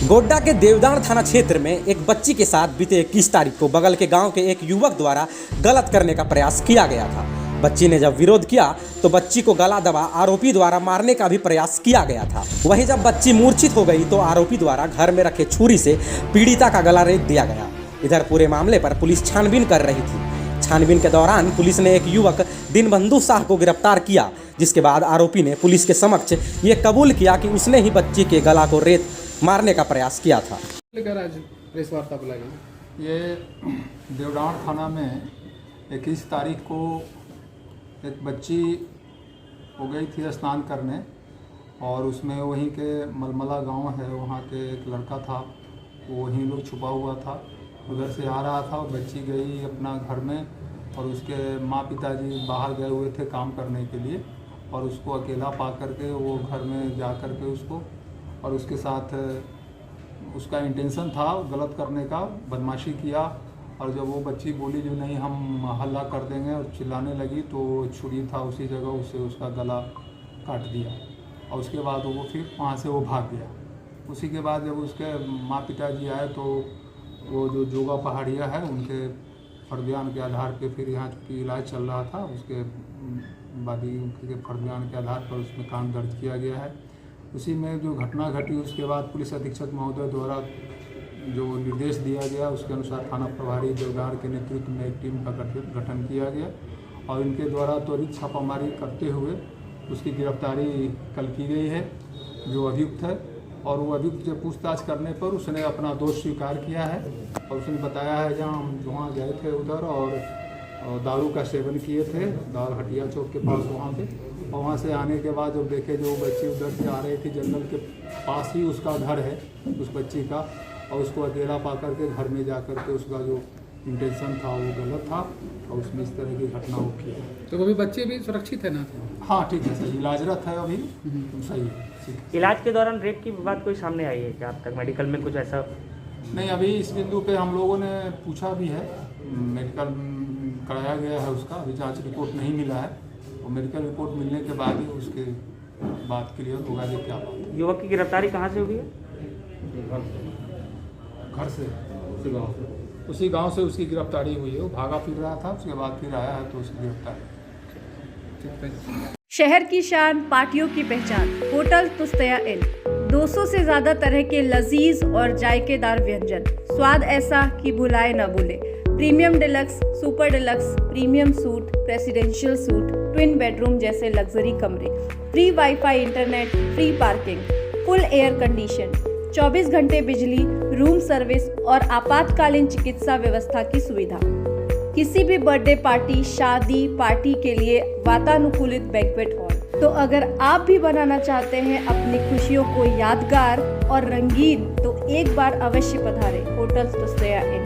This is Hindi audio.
गोड्डा के देवदार थाना क्षेत्र में एक बच्ची के साथ बीते 21 तारीख को बगल के गांव के एक युवक द्वारा गलत करने का प्रयास किया गया था। बच्ची ने जब विरोध किया तो बच्ची को गला दबा आरोपी द्वारा मारने का भी प्रयास किया गया था। वहीं जब बच्ची मूर्छित हो गई तो आरोपी द्वारा घर में रखे छुरी से पीड़िता का गला रेत दिया गया। इधर पूरे मामले पर पुलिस छानबीन कर रही थी। छानबीन के दौरान पुलिस ने एक युवक दीनबंधु शाह को गिरफ्तार किया, जिसके बाद आरोपी ने पुलिस के समक्ष ये कबूल किया कि उसने ही बच्ची के गला को रेत मारने का प्रयास किया था। आज प्रेस वार्ता बुलाई गई। ये देवडार थाना में 21 तारीख को एक बच्ची हो गई थी स्नान करने, और उसमें वहीं के मलमला गांव है, वहाँ के एक लड़का था, वो वहीं लोग छुपा हुआ था, उधर से आ रहा था। बच्ची गई अपना घर में, और उसके माँ पिताजी बाहर गए हुए थे काम करने के लिए, और उसको अकेला पा करके वो घर में जा कर के उसको, और उसके साथ उसका इंटेंशन था गलत करने का, बदमाशी किया। और जब वो बच्ची बोली जो नहीं हम हल्ला कर देंगे और चिल्लाने लगी, तो छुरी था उसी जगह, उससे उसका गला काट दिया, और उसके बाद वो फिर वहाँ से वो भाग गया। उसी के बाद जब उसके माँ पिताजी आए तो वो जो जोगा पहाड़िया है उनके फर्द-ए-बयान के आधार पे फिर यहाँ की इलाज चल रहा था, उसके बाद उनके फर्द-ए-बयान के आधार पर उसमें कांड दर्ज किया गया है। उसी में जो घटना घटी उसके बाद पुलिस अधीक्षक महोदय द्वारा जो निर्देश दिया गया उसके अनुसार थाना प्रभारी देवदार के नेतृत्व में एक टीम का गठन किया गया, और इनके द्वारा त्वरित छापामारी करते हुए उसकी गिरफ्तारी कल की गई है जो अभियुक्त है। और वो अभियुक्त से पूछताछ करने पर उसने अपना दोष स्वीकार किया है, और उसने बताया है जहाँ हम वहाँ गए थे उधर और दारू का सेवन किए थे, दारू हटिया चौक के पास वहाँ पे, और वहाँ से आने के बाद जब देखे जो बच्ची उधर से आ रही थी, जंगल के पास ही उसका घर है उस बच्ची का, और उसको अकेला पा करके घर में जा कर के उसका जो इंटेंशन था वो गलत था, और उसमें इस तरह की घटना हो की है। तो अभी बच्चे भी सुरक्षित है ना? हाँ ठीक है, सही इलाजरत है अभी, सही है। इलाज के दौरान रेप की बात कोई सामने आई है क्या अब तक? मेडिकल में कुछ ऐसा नहीं, अभी इस बिंदु पे हम लोगों ने पूछा भी है, मेडिकल कराया गया है उसका, अभी जांच रिपोर्ट नहीं मिला है, और मेडिकल रिपोर्ट मिलने के बाद ही उसके बात क्लियर होगा कि क्या बात है। युवक की गिरफ्तारी कहाँ से हुई है? घर से, उसी गांव से उसकी गिरफ्तारी हुई है। वो भागा फिर रहा था, उसके बाद फिर आया है तो उसकी गिरफ्तारी। शहर की शान, पार्टियों की पहचान, होटल तुस्तया इन। 200 से ज्यादा तरह के लजीज और जायकेदार व्यंजन, स्वाद ऐसा कि भुलाए न भूले। Premium deluxe, super deluxe, premium suit, presidential suite, twin bedroom जैसे लग्जरी कमरे, free wifi, internet, free parking, full air condition, 24 घंटे बिजली, रूम सर्विस और आपातकालीन चिकित्सा व्यवस्था की सुविधा। किसी भी बर्थडे पार्टी, शादी पार्टी के लिए वातानुकूलित बैंक्वेट हॉल। तो अगर आप भी बनाना चाहते हैं अपनी खुशियों को यादगार और रंगीन, तो एक बार अवश्य पधारें होटल तुस्तया इन।